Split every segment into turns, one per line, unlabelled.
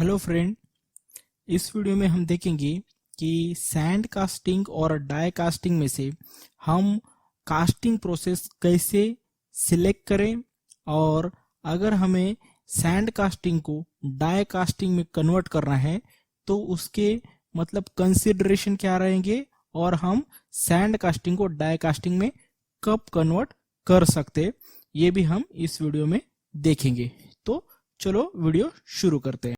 Hello friend, इस video में हम देखेंगे कि सैंड कास्टिंग और डाई कास्टिंग में से हम कास्टिंग प्रोसेस कैसे सिलेक्ट करें और अगर हमें सैंड कास्टिंग को डाई कास्टिंग में कन्वर्ट करना है तो उसके मतलब कंसिडरेशन क्या रहेंगे और हम सैंड कास्टिंग को डाई कास्टिंग में कब कन्वर्ट कर सकते, ये भी हम इस वीडियो में देखेंगे। तो चलो वीडियो शुरू करते हैं।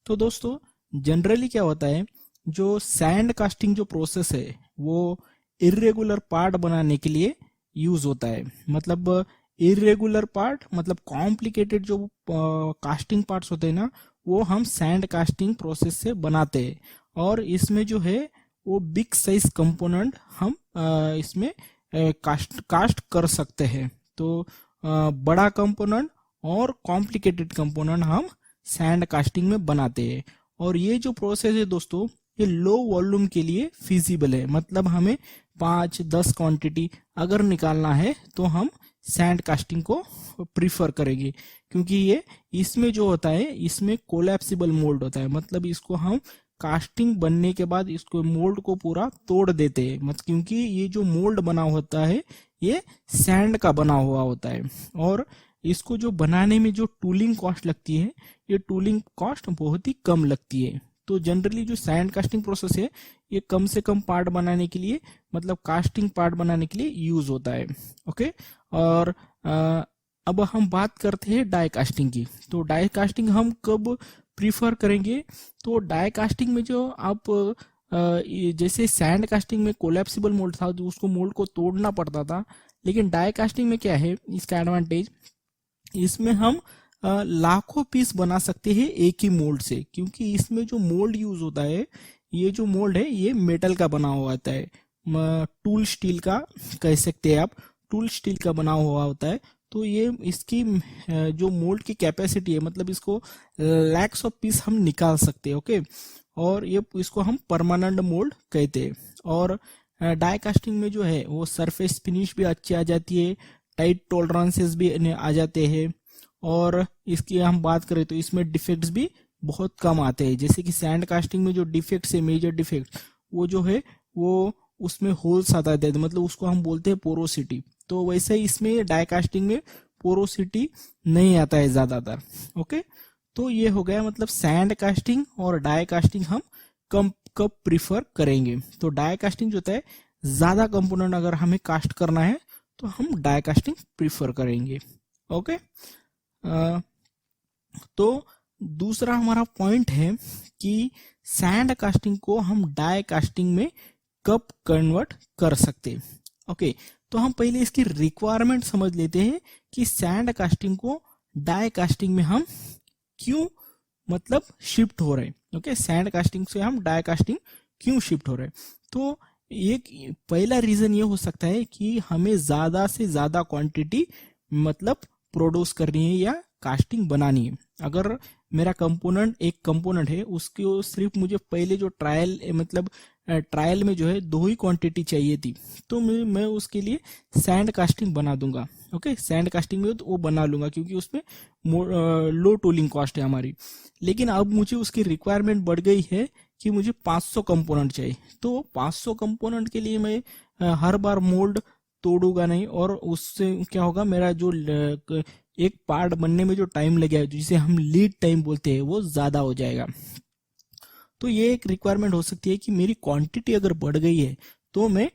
तो दोस्तों, जनरली क्या होता है, जो सैंड कास्टिंग जो प्रोसेस है वो इरेगुलर पार्ट बनाने के लिए यूज होता है। मतलब इरेगुलर पार्ट मतलब कॉम्प्लिकेटेड जो कास्टिंग पार्ट्स होते हैं ना, वो हम सैंड कास्टिंग प्रोसेस से बनाते हैं। और इसमें जो है वो बिग साइज कंपोनेंट हम इसमें कास्ट कर सकते हैं। तो बड़ा कंपोनेंट और कॉम्प्लिकेटेड कंपोनेंट हम सैंड कास्टिंग में बनाते हैं। और ये जो प्रोसेस है दोस्तों, ये लो वॉल्यूम के लिए फिजिबल है। मतलब हमें 5-10 क्वांटिटी अगर निकालना है तो हम सैंड कास्टिंग को प्रीफर करेंगे, क्योंकि ये इसमें जो होता है इसमें कोलैप्सिबल मोल्ड होता है। मतलब इसको हम कास्टिंग बनने के बाद इसको मोल्ड को पूरा तोड़ देते हैं, मतलब क्योंकि ये जो मोल्ड बना होता है ये सैंड का बना हुआ होता है। और इसको जो बनाने में जो टूलिंग कॉस्ट लगती है, ये टूलिंग कॉस्ट बहुत ही कम लगती है। तो जनरली जो सैंड कास्टिंग प्रोसेस है ये कम से कम पार्ट बनाने के लिए, मतलब कास्टिंग पार्ट बनाने के लिए यूज होता है। ओके, और अब हम बात करते हैं डाई कास्टिंग की। तो डाई कास्टिंग हम कब प्रीफर करेंगे? तो डाई कास्टिंग में जो आप जैसे सैंड कास्टिंग में कोलैप्सिबल मोल्ड था तो उसको मोल्ड को तोड़ना पड़ता था, लेकिन डाई कास्टिंग में क्या है इसका एडवांटेज, इसमें हम लाखों पीस बना सकते हैं एक ही मोल्ड से। क्योंकि इसमें जो मोल्ड यूज होता है, ये जो मोल्ड है ये मेटल का बना हुआ होता है, टूल स्टील का कह सकते हैं आप, टूल स्टील का बना हुआ होता है। तो ये इसकी जो मोल्ड की कैपेसिटी है, मतलब इसको लैक्स ऑफ पीस हम निकाल सकते हैं। ओके, और ये इसको हम परमानेंट मोल्ड कहते हैं। और डाई कास्टिंग में जो है वो सरफेस फिनिश भी अच्छी आ जाती है, टाइट टॉलरेंसेस भी आ जाते हैं। और इसकी हम बात करें तो इसमें डिफेक्ट्स भी बहुत कम आते हैं। जैसे कि सैंड कास्टिंग में जो डिफेक्ट्स है, मेजर डिफेक्ट, वो जो है वो उसमें होल्स आता है, मतलब उसको हम बोलते हैं पोरोसिटी। तो वैसे ही इसमें डाई कास्टिंग में पोरोसिटी नहीं आता है ज्यादातर। ओके, तो ये हो गया मतलब सैंड कास्टिंग और डाई कास्टिंग हम कब प्रीफर करेंगे। तो डाई कास्टिंग जो होता है, ज्यादा कंपोनेंट अगर हमें कास्ट करना है तो हम डाई कास्टिंग प्रीफर करेंगे। ओके, तो दूसरा हमारा पॉइंट है कि सैंड कास्टिंग को हम डाई कास्टिंग में कब कन्वर्ट कर सकते। ओके, तो हम पहले इसकी रिक्वायरमेंट समझ लेते हैं कि सैंड कास्टिंग को डाई कास्टिंग में हम क्यों मतलब शिफ्ट हो रहे हैं। ओके, सैंड कास्टिंग से हम डाई कास्टिंग क्यों शिफ्ट हो रहे हैं? तो एक पहला रीजन ये हो सकता है कि हमें ज्यादा से ज्यादा क्वांटिटी मतलब प्रोड्यूस करनी है या कास्टिंग बनानी है। अगर मेरा कंपोनेंट एक कंपोनेंट है, उसको सिर्फ मुझे पहले जो ट्रायल मतलब ट्रायल में जो है 2 ही क्वांटिटी चाहिए थी, तो मैं उसके लिए सैंड कास्टिंग बना दूंगा। ओके, सैंड कास्टिंग में तो वो बना लूंगा क्योंकि उसमें लो टूलिंग कॉस्ट है हमारी। लेकिन अब मुझे उसकी रिक्वायरमेंट बढ़ गई है कि मुझे 500 कंपोनेंट चाहिए। तो 500 कंपोनेंट के लिए मैं हर बार मोल्ड तोड़ूंगा नहीं, और उससे क्या होगा, मेरा जो एक पार्ट बनने में जो टाइम लगेगा, जिसे हम लीड टाइम बोलते हैं, वो ज्यादा हो जाएगा। तो ये एक रिक्वायरमेंट हो सकती है कि मेरी क्वांटिटी अगर बढ़ गई है तो मैं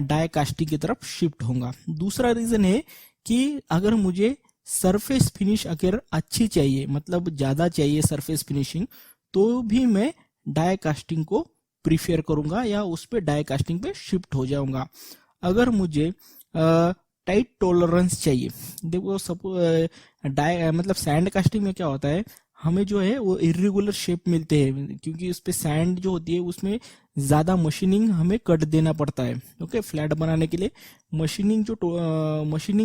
डाई कास्टिंग की तरफ शिफ्ट होऊंगा। दूसरा रीजन है कि अगर मुझे सरफेस फिनिश अगर अच्छी चाहिए, मतलब ज्यादा चाहिए सरफेस फिनिशिंग, तो भी मैं डाई कास्टिंग को प्रीफर करूंगा या उस पर डाई कास्टिंग पे शिफ्ट हो जाऊंगा। अगर मुझे टाइट टॉलरेंस चाहिए, देखो सपोज डाई मतलब सैंड कास्टिंग में क्या होता है, हमें जो है वो इरेगुलर शेप मिलते हैं क्योंकि उस पे सैंड जो होती है उसमें ज्यादा मशीनिंग हमें कट देना पड़ता है। ओके, फ्लैट बनाने के लिए मशीनिंग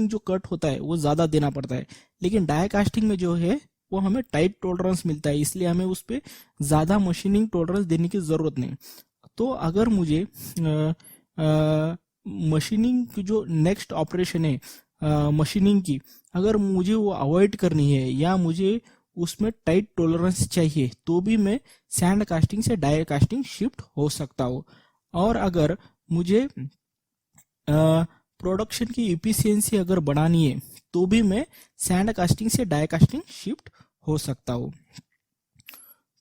जो कट होता है वो ज्यादा देना पड़ता है। लेकिन डाई कास्टिंग में जो है वो हमें टाइट टॉलरेंस मिलता है, इसलिए हमें उस पर ज़्यादा मशीनिंग टॉलरेंस देने की ज़रूरत नहीं। तो अगर मुझे मशीनिंग की जो नेक्स्ट ऑपरेशन है मशीनिंग की, अगर मुझे वो अवॉइड करनी है या मुझे उसमें टाइट टॉलरेंस चाहिए, तो भी मैं सैंड कास्टिंग से डाई कास्टिंग शिफ्ट हो सकता हूँ। और अगर मुझे प्रोडक्शन की इफिशियंसी अगर बढ़ानी है, तो भी मैं सैंड कास्टिंग से डाई कास्टिंग शिफ्ट हो सकता हूँ।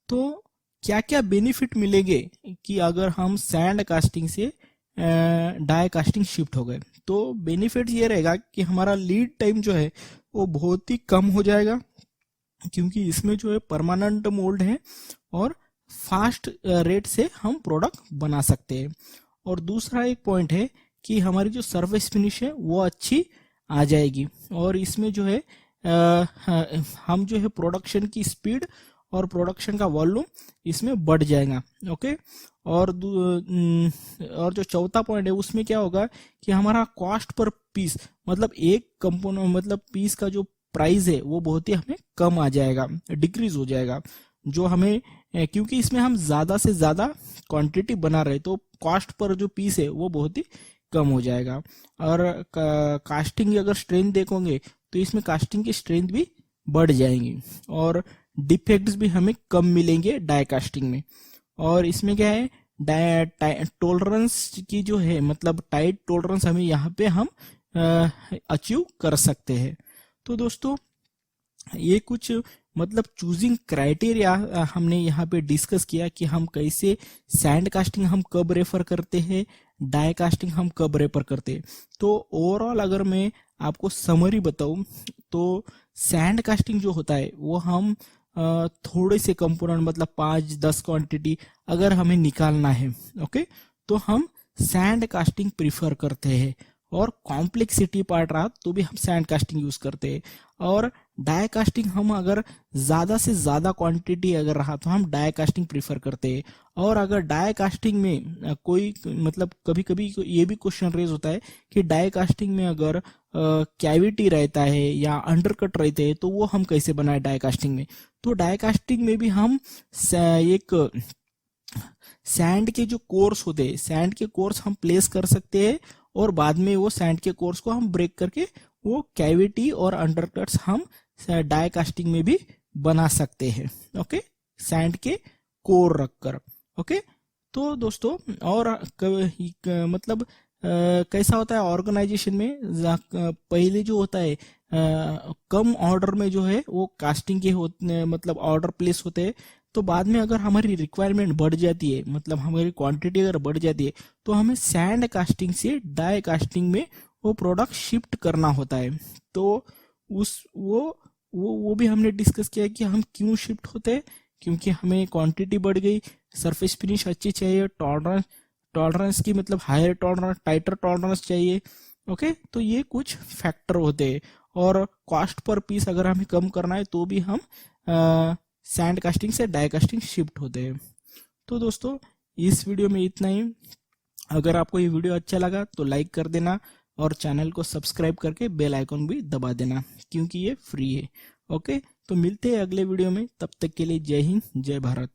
तो क्या क्या बेनिफिट मिलेंगे कि अगर हम सैंड कास्टिंग से डाई कास्टिंग शिफ्ट हो गए? तो बेनिफिट ये रहेगा कि हमारा लीड टाइम जो है वो बहुत ही कम हो जाएगा, क्योंकि इसमें जो है परमानेंट मोल्ड है और फास्ट रेट से हम प्रोडक्ट बना सकते हैं। और दूसरा एक पॉइंट है कि हमारी जो सर्विस फिनिश है वो अच्छी आ जाएगी, और इसमें जो है हम जो है प्रोडक्शन की स्पीड और प्रोडक्शन का वॉल्यूम इसमें बढ़ जाएगा। ओके। और जो चौथा पॉइंट है उसमें क्या होगा कि हमारा कॉस्ट पर पीस, मतलब एक कंपोनेंट मतलब पीस का जो प्राइस है वो बहुत ही हमें कम आ जाएगा, डिक्रीज हो जाएगा। जो हमें क्योंकि इसमें हम ज्यादा से ज्यादा क्वांटिटी बना रहे, तो कॉस्ट पर जो पीस है वो बहुत ही कम हो जाएगा। और कास्टिंग की अगर स्ट्रेंथ देखोगे तो इसमें कास्टिंग की स्ट्रेंथ भी बढ़ जाएंगी, और डिफेक्ट्स भी हमें कम मिलेंगे डाई कास्टिंग में। और इसमें क्या है, टॉलरेंस की जो है मतलब टाइट टॉलरेंस हमें यहाँ पे हम अचीव कर सकते हैं। तो दोस्तों ये कुछ मतलब चूजिंग क्राइटेरिया हमने यहाँ पे डिस्कस किया कि हम कैसे सैंड कास्टिंग हम कब रेफर करते हैं, डाई कास्टिंग हम कब रेफर करते हैं। तो ओवरऑल अगर मैं आपको समरी बताऊं तो सैंड कास्टिंग जो होता है वो हम थोड़े से कंपोनेंट मतलब 5-10 क्वांटिटी अगर हमें निकालना है, ओके, तो हम सैंड कास्टिंग प्रीफर करते हैं। और कॉम्प्लेक्सिटी पार्ट रहा तो भी हम सैंड कास्टिंग यूज करते हैं। और डाई कास्टिंग हम अगर ज्यादा से ज्यादा क्वांटिटी अगर रहा तो हम डाई कास्टिंग प्रीफर करते हैं। और अगर डाई कास्टिंग में कोई मतलब कभी कभी ये भी क्वेश्चन रेज होता है कि डाई कास्टिंग में अगर कैविटी रहता है या अंडरकट रहते हैं तो वो हम कैसे बनाए डाई कास्टिंग में? तो डाई कास्टिंग में भी हम एक सैंड के जो कोर्स होते हैं, सैंड के कोर्स हम प्लेस कर सकते हैं, और बाद में वो सैंड के कोर्स को हम ब्रेक करके वो कैविटी और अंडरकट्स हम डाई कास्टिंग में भी बना सकते हैं। ओके, सैंड के कोर रखकर। ओके, तो दोस्तों और मतलब कैसा होता है ऑर्गेनाइजेशन में, पहले जो होता है कम ऑर्डर में जो है वो कास्टिंग के होते मतलब ऑर्डर प्लेस होते हैं। तो बाद में अगर हमारी रिक्वायरमेंट बढ़ जाती है, मतलब हमारी क्वांटिटी अगर बढ़ जाती है, तो हमें सैंड कास्टिंग से डाई कास्टिंग में वो प्रोडक्ट शिफ्ट करना होता है। तो उस वो भी हमने डिस्कस किया कि हम क्यों शिफ्ट होते हैं, क्योंकि हमें क्वांटिटी बढ़ गई, सरफेस फिनिश अच्छी चाहिए, टॉलरेंस की मतलब हायर टॉलरेंस, टाइटर टॉलरेंस चाहिए। ओके, तो ये कुछ फैक्टर होते हैं। और कॉस्ट पर पीस अगर हमें कम करना है तो भी हम सैंड कास्टिंग से डाई कास्टिंग शिफ्ट होते हैं। तो दोस्तों इस वीडियो में इतना ही। अगर आपको ये वीडियो अच्छा लगा तो लाइक कर देना, और चैनल को सब्सक्राइब करके बेल आइकन भी दबा देना, क्योंकि ये फ्री है। ओके, तो मिलते हैं अगले वीडियो में, तब तक के लिए जय हिंद, जय भारत।